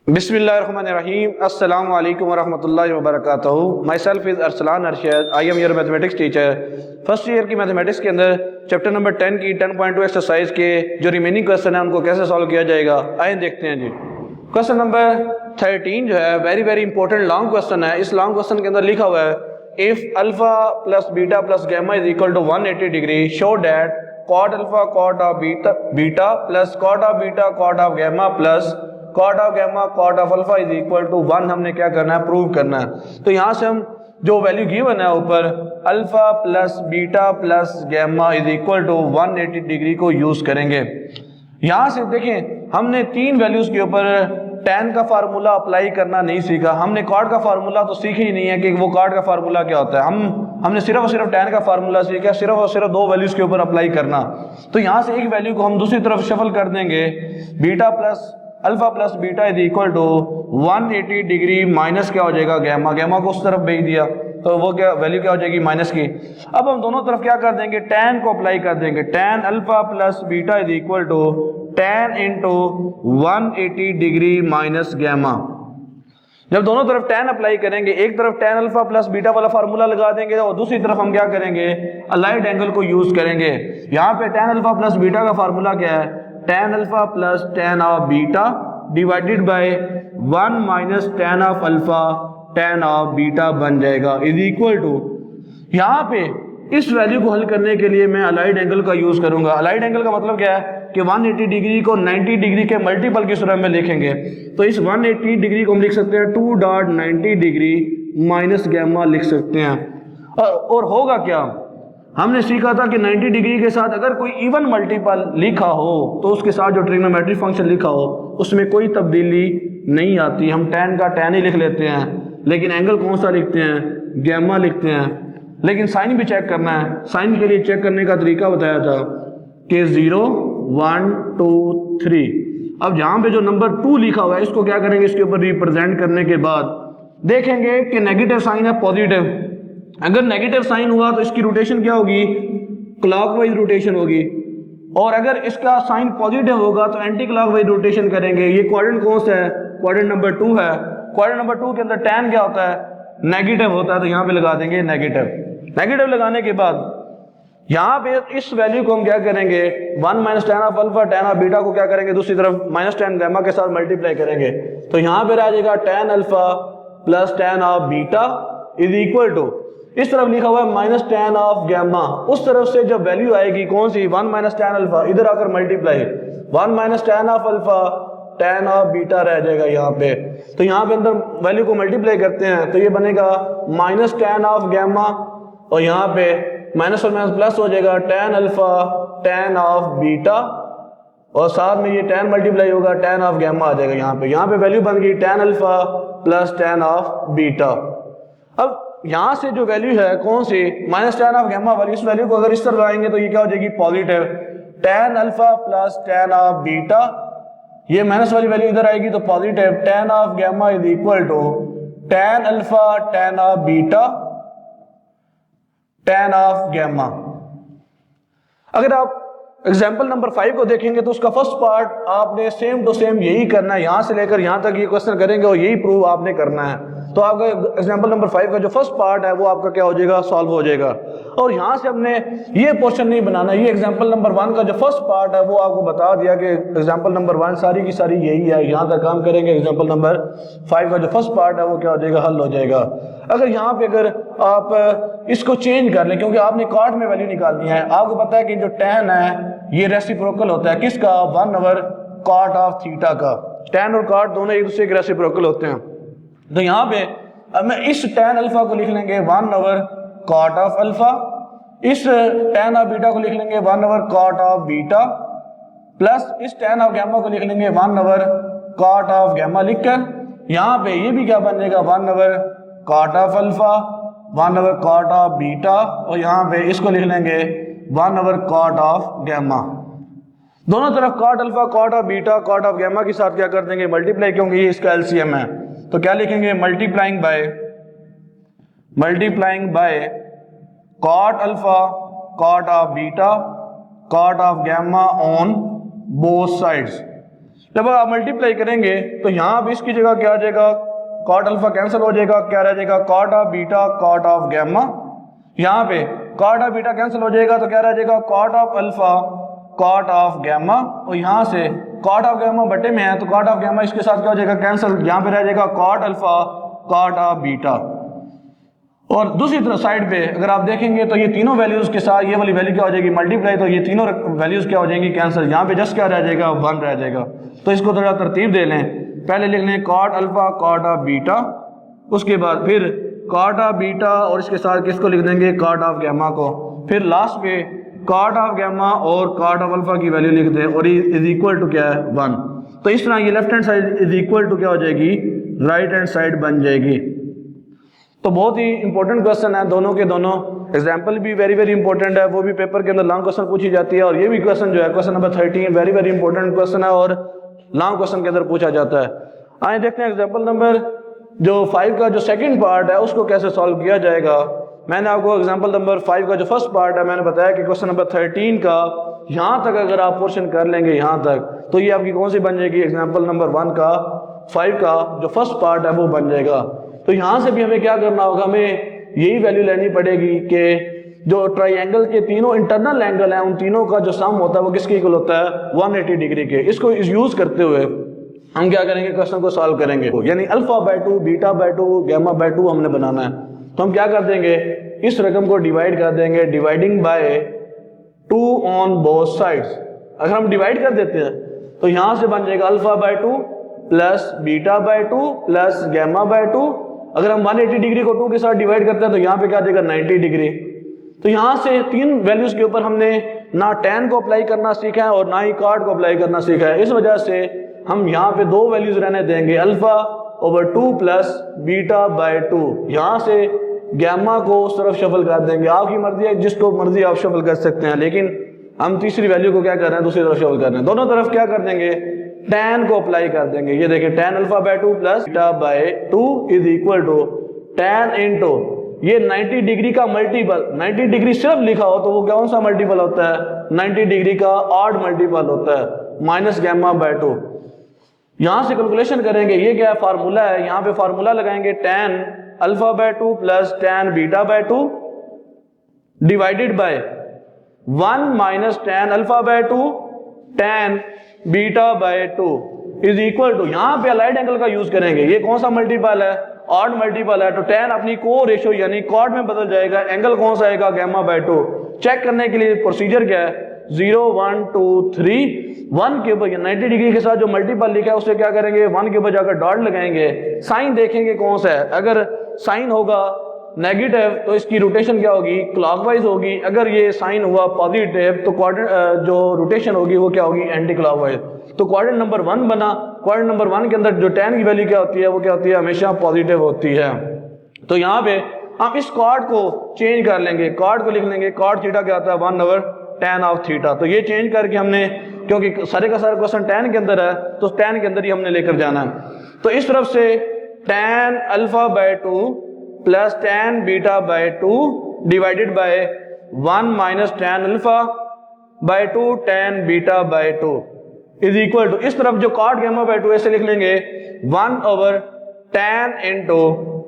बिस्मिल्लाहिर्रहमानिर्रहीम अस्सलामु अलैकुम वरहमतुल्लाहि वबरकातुहू। Myself is Arsalan Arshad. I am your mathematics teacher. First year की मैथमेटिक्स के अंदर चैप्टर नंबर 10 की 10.2 एक्सरसाइज के जो रिमेनिंग क्वेश्चन है उनको कैसे सॉल्व किया जाएगा आइए देखते हैं जी। क्वेश्चन नंबर 13 जो है very very important long question है। इस लॉन्ग क्वेश्चन के अंदर लिखा हुआ है if alpha plus beta plus gamma is equal to 180 degree show that cot alpha cot of beta plus cot of beta cot of gamma plus cot of gamma cot of alpha is equal to 1 हमने क्या करना है, prove करना है। तो यहाँ से हम जो वैल्यू गिवन है ऊपर alpha plus beta plus gamma is equal to 180 degree को यूज करेंगे। यहाँ से देखें हमने तीन वैल्यूज के ऊपर tan का फार्मूला अप्लाई करना नहीं सीखा। हमने कॉट का फार्मूला तो सीखा ही नहीं है कि वो कॉट का फार्मूला क्या होता है। हमने सिर्फ और सिर्फ tan का फार्मूला सीखा, सिर्फ और सिर्फ दो वैल्यूज के ऊपर अप्लाई करना। तो यहाँ से एक वैल्यू को हम दूसरी तरफ शफल कर देंगे, beta plus alpha plus beta is equal to 180 degree minus क्या हो जाएगा गैमा। गैमा को उस तरफ भेज दिया तो वो क्या वैल्यू क्या हो जाएगी, माइनस की। अब हम दोनों तरफ क्या कर देंगे, tan को अप्लाई कर देंगे। tan alpha plus beta is equal to tan into 180 degree minus gamma. जब दोनों तरफ tan अप्लाई करेंगे, एक तरफ tan अल्फा प्लस बीटा वाला फार्मूला लगा देंगे और दूसरी तरफ हम क्या करेंगे, अलाइड एंगल को यूज करेंगे। यहाँ पे tan अल्फा प्लस बीटा का फार्मूला क्या है, tan alpha plus tan of beta divided by 1 minus tan of alpha tan of beta बन जाएगा इज इक्वल टू। यहाँ पे इस वैल्यू को हल करने के लिए मैं अलाइड एंगल का यूज करूंगा। अलाइड एंगल का मतलब क्या है कि 180 डिग्री को 90 डिग्री के मल्टीपल की सूरत में लिखेंगे। तो इस 180 डिग्री को हम लिख सकते हैं 2.90 डिग्री माइनस गैमा लिख सकते हैं। और होगा क्या, हमने सीखा था कि 90 डिग्री के साथ अगर कोई इवन मल्टीपल लिखा हो तो उसके साथ जो ट्रिग्नोमेट्रिक फंक्शन लिखा हो उसमें कोई तब्दीली नहीं आती। हम tan का tan ही लिख लेते हैं, लेकिन एंगल कौन सा लिखते हैं, गैमा लिखते हैं। लेकिन साइन भी चेक करना है। साइन के लिए चेक करने का तरीका बताया था कि 0 1 2 3। अब जहाँ पे जो नंबर 2 लिखा हुआ है इसको क्या करेंगे, इसके ऊपर रिप्रेजेंट करने के बाद देखेंगे कि नेगेटिव साइन है पॉजिटिव। अगर नेगेटिव साइन हुआ तो इसकी रोटेशन क्या होगी, क्लॉकवाइज रोटेशन होगी। और अगर इसका साइन पॉजिटिव होगा तो एंटी क्लॉकवाइज रोटेशन करेंगे। ये क्वाड्रेंट कौन सा है, क्वाड्रेंट नंबर 2 है। क्वाड्रेंट नंबर 2 के अंदर tan क्या होता है, नेगेटिव होता है। तो यहाँ पे लगा देंगे नेगेटिव। नेगेटिव लगाने के बाद यहाँ पे इस वैल्यू को हम क्या करेंगे, 1 minus tan of alpha tan of beta को क्या करेंगे, दूसरी तरफ माइनस tan गैमा के साथ मल्टीप्लाई करेंगे। तो यहाँ पे आ जाएगा tan alpha plus tan of beta is equal to, इस तरफ लिखा हुआ है माइनस tan ऑफ गैमा। उस तरफ से जब वैल्यू आएगी कौन सी, 1 माइनस tan अल्फा, इधर आकर multiply 1 minus tan of alpha tan of beta रह जाएगा यहाँ पे। तो यहाँ पे अंदर वैल्यू को मल्टीप्लाई करते हैं तो ये बनेगा माइनस tan ऑफ गैमा और यहाँ पे माइनस और माइनस प्लस हो जाएगा tan alpha tan of beta और साथ में ये tan मल्टीप्लाई होगा tan ऑफ गैमा आ जाएगा यहाँ पे वैल्यू बन गई tan alpha plus tan of beta. अब यहाँ से जो वैल्यू है कौन सी, माइनस tan ऑफ गैमा वाली, इस वैल्यू को अगर इस तरह लाएंगे तो ये क्या हो जाएगी, positive. tan alpha plus tan of beta, ये माइनस वाली वैल्यू इधर आएगी तो positive. tan of gamma is equal to tan alpha tan of beta tan of gamma. अगर आप एग्जाम्पल नंबर 5 को देखेंगे तो उसका फर्स्ट पार्ट आपने सेम टू सेम यही करना है। यहां से लेकर यहां तक ये क्वेश्चन करेंगे और यही प्रूव आपने करना है। तो आपका एग्जाम्पल नंबर 5 का जो फर्स्ट पार्ट है वो आपका क्या हो जाएगा, सॉल्व हो जाएगा। और यहां से हमने ये पोर्शन नहीं बनाना, ये एग्जाम्पल नंबर 1 का जो फर्स्ट पार्ट है वो आपको बता दिया कि एग्जाम्पल नंबर 1 सारी की सारी यही है, यहां तक काम करेंगे। एग्जाम्पल नंबर 5 का जो फर्स्ट पार्ट है वो क्या हो जाएगा, हल हो जाएगा। अगर यहाँ पे अगर आप इसको चेंज कर लें, क्योंकि आपने कॉट में वैल्यू निकालनी है, आपको पता है कि जो tan है ये रेसिप्रोकल होता है किसका, 1 ओवर कॉट ऑफ थीटा का। tan और कॉट दोनों एक दूसरे के रेसिप्रोकल होते हैं। तो यहाँ पे अब मैं इस tan अल्फा को लिख लेंगे 1 ओवर कॉट ऑफ अल्फा, इस tan ऑफ बीटा को लिख लेंगे 1 over cot of beta, plus इस tan ऑफ गैमा को लिख लेंगे 1 ओवर कॉट ऑफ गैमा लिखकर यहाँ पे ये भी क्या बनेगा, 1 over cot of alpha 1 over cot of beta और यहाँ पे इसको लिख लेंगे 1 ओवर कॉट ऑफ गैमा। दोनों तरफ cot alpha cot of beta cot of gamma के साथ क्या कर देंगे, मल्टीप्लाई, क्योंकि ये इसका एलसीएम है। तो क्या लिखेंगे, multiplying by cot alpha cot of beta cot of gamma on both sides. जब आप मल्टीप्लाई करेंगे तो यहाँ अब इसकी जगह क्या आ जाएगा, कॉट अल्फा कैंसिल हो जाएगा, क्या रह जाएगा cot of beta cot of gamma. यहाँ पे कॉट ऑफ बीटा कैंसिल हो जाएगा तो क्या रह जाएगा cot of alpha cot of gamma, और यहाँ से कॉट ऑफ गैमा बटे में है तो कॉट ऑफ गैमा इसके साथ क्या हो जाएगा कैंसिल, यहाँ पे रह जाएगा cot alpha cot of beta. और दूसरी तरफ साइड पे अगर आप देखेंगे तो ये तीनों वैल्यूज के साथ ये वाली वैल्यू क्या हो जाएगी मल्टीप्लाई, तो ये तीनों वैल्यूज क्या हो जाएंगी कैंसिल, यहाँ पे जस्ट क्या रह जाएगा 1 रह जाएगा। तो इसको थोड़ा तरतीब दे लें, पहले लिख लें cot alpha cot of beta, उसके बाद फिर कॉट ऑफ बीटा और इसके साथ किसको लिख देंगे कॉट ऑफ गैमा को, फिर लास्ट पे कॉट ऑफ गैमा और कॉट ऑफ अल्फा की वैल्यू लिख दें और इज इक्वल टू क्या है 1। तो इस तरह ये left hand side is equal to क्या हो जाएगी राइट हैंड साइड बन जाएगी। तो बहुत ही इंपॉर्टेंट क्वेश्चन है, दोनों के दोनों एग्जाम्पल भी वेरी वेरी इंपॉर्टेंट है, वो भी पेपर के अंदर लॉन्ग क्वेश्चन पूछी जाती है, और ये भी क्वेश्चन जो है question number 13 very very important question है और लॉन्ग क्वेश्चन के अंदर पूछा जाता है। आइए देखते हैं एग्जाम्पल नंबर जो 5 का जो सेकंड पार्ट है उसको कैसे सॉल्व किया जाएगा। मैंने आपको एग्जाम्पल नंबर 5 का जो फर्स्ट पार्ट है मैंने बताया कि क्वेश्चन नंबर 13 का यहाँ तक अगर आप पोर्शन कर लेंगे यहाँ तक तो ये आपकी कौन सी बन जाएगी एग्जाम्पल नंबर 5 का जो फर्स्ट पार्ट है वो बन जाएगा। तो यहाँ से भी हमें क्या करना होगा, हमें यही वैल्यू लेनी पड़ेगी कि जो ट्राइंगल के तीनों इंटरनल एंगल हैं उन तीनों का जो सम होता है वो किसके इक्वल होता है 180 डिग्री के। इसको यूज करते हुए हम क्या करेंगे क्वेश्चन को सॉल्व करेंगे, यानी alpha by 2 beta by 2 gamma by 2 हमने बनाना है। तो हम क्या कर देंगे इस रकम को डिवाइड कर देंगे dividing by 2 on both sides. अगर हम डिवाइड कर देते हैं तो यहां से बन जाएगा alpha by 2 plus beta by 2 plus gamma by 2। अगर हम 180 डिग्री को 2 के साथ डिवाइड करते हैं तो यहाँ पे क्या देगा 90 डिग्री। तो यहाँ से तीन वैल्यूज के ऊपर हमने ना tan को अप्लाई करना सीखा है और ना ही cot को अप्लाई करना सीखा है। इस वजह से हम यहाँ पे दो वैल्यूज रहने देंगे alpha over 2 plus beta by 2। यहाँ से गैमा को उस तरफ शफल कर देंगे, आपकी मर्जी है जिसको मर्जी आप शफल कर सकते हैं, लेकिन हम तीसरी वैल्यू को क्या कर रहे हैं दूसरी तरफ शफल कर रहे हैं। दोनों तरफ क्या कर देंगे tan को अप्लाई कर देंगे। ये देखिए tan alpha by 2 plus beta by 2 is equal to tan into ये 90 डिग्री का मल्टीपल, 90 डिग्री सिर्फ लिखा हो तो वो कौन सा मल्टीपल होता है 90 डिग्री का ऑड मल्टीपल होता है माइनस गैमा बाय 2। यहां से कैलकुलेशन करेंगे, ये क्या फार्मूला है, यहाँ पे फार्मूला लगाएंगे tan alpha by 2 plus tan beta by 2 divided by 1 minus tan alpha by 2 tan beta by 2 is equal to, यहाँ पे अलाइड एंगल का यूज करेंगे। ये कौन सा मल्टीपल है ऑड मल्टीपल है, तो tan अपनी को रेशियो यानी कॉट में बदल जाएगा, एंगल कौन सा आएगा गैमा बाय 2। चेक करने के लिए प्रोसीजर क्या है 0 1 2 3 1 के ऊपर 90 डिग्री के साथ जो मल्टीपल लिखा है उससे क्या करेंगे 1 के ऊपर जाकर डॉट लगाएंगे, साइन देखेंगे कौन सा है। अगर साइन होगा नेगेटिव तो इसकी रोटेशन क्या होगी क्लॉकवाइज होगी, अगर ये साइन हुआ पॉजिटिव तो क्वाड्रेंट जो रोटेशन होगी वो क्या होगी एंटी क्लॉकवाइज। तो क्वाड्रेंट नंबर 1 बना, क्वाड्रेंट नंबर 1 के अंदर जो tan की वैल्यू क्या होती है वो क्या होती है हमेशा पॉजिटिव होती है। तो यहाँ पे हम इस कॉट को चेंज कर लेंगे, कॉट को लिख लेंगे कॉट थीटा क्या होता है 1 ओवर tan ऑफ थीटा। तो ये चेंज करके हमने, क्योंकि सारे का सारा क्वेश्चन tan के अंदर है तो tan के अंदर ही हमने लेकर जाना है। तो इस तरफ से tan alpha by 2 plus tan beta by 2 divided by 1 minus tan alpha by 2 tan beta by 2 is equal to, इस तरफ जो cot गैमा बाय 2 ऐसे लिख लेंगे 1 over tan into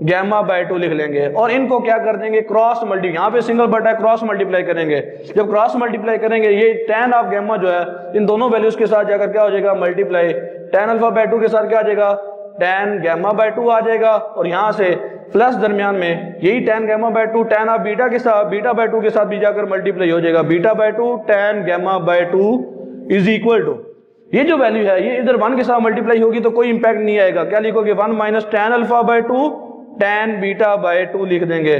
gamma by 2 लिख लेंगे, और इनको क्या कर देंगे क्रॉस मल्टी, यहाँ पे सिंगल बटा है क्रॉस मल्टीप्लाई करेंगे। जब क्रॉस मल्टीप्लाई करेंगे ये tan ऑफ गैमा जो है इन दोनों वैल्यूज के साथ जाकर क्या हो जाएगा मल्टीप्लाई, tan अल्फा बाय 2 के साथ क्या आ जाएगा tan गैमा बाय 2 आ जाएगा, और यहाँ से प्लस दरमियान में यही tan gamma by 2 tan of beta के साथ बीटा बाय 2 के साथ भी जाकर मल्टीप्लाई हो जाएगा, beta by 2 tan gamma by 2 is equal to, ये जो वैल्यू है ये इधर 1 के साथ मल्टीप्लाई होगी तो कोई इंपैक्ट नहीं आएगा, क्या लिखोगे 1 minus tan alpha by 2 tan beta by 2 लिख देंगे।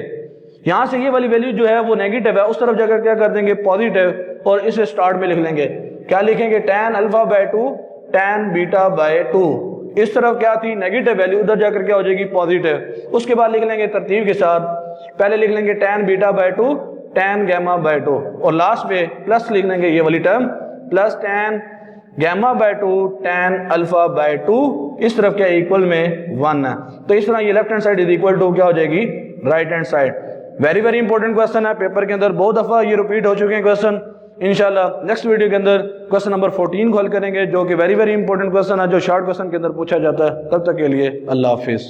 यहां से ये वाली वैल्यू जो है वो नेगेटिव है, उस तरफ जाकर क्या कर देंगे पॉजिटिव, और इसे स्टार्ट में लिख लेंगे, क्या लिखेंगे tan alpha by 2 tan beta by 2। इस तरफ क्या थी नेगेटिव वैल्यू, उधर जाकर क्या हो जाएगी पॉजिटिव। उसके बाद लिख लेंगे तरतीब के साथ, पहले लिख लेंगे tan beta by 2 tan gamma by 2, और लास्ट में प्लस लिख लेंगे ये वाली term plus tan gamma by 2 tan alpha by 2, इस तरफ क्या इक्वल में 1 है। तो इस तरह ये left hand side is equal to क्या हो जाएगी right hand side. Very very important question है, पेपर के अंदर बहुत दफा ये रिपीट हो चुके हैं क्वेश्चन, इंशाल्लाह नेक्स्ट वीडियो के अंदर क्वेश्चन नंबर 14 को हल करेंगे, जो कि वेरी इंपॉर्टेंट क्वेश्चन है, जो शॉर्ट क्वेश्चन के अंदर पूछा जाता है। तब तक के लिए अल्लाह हाफिज़।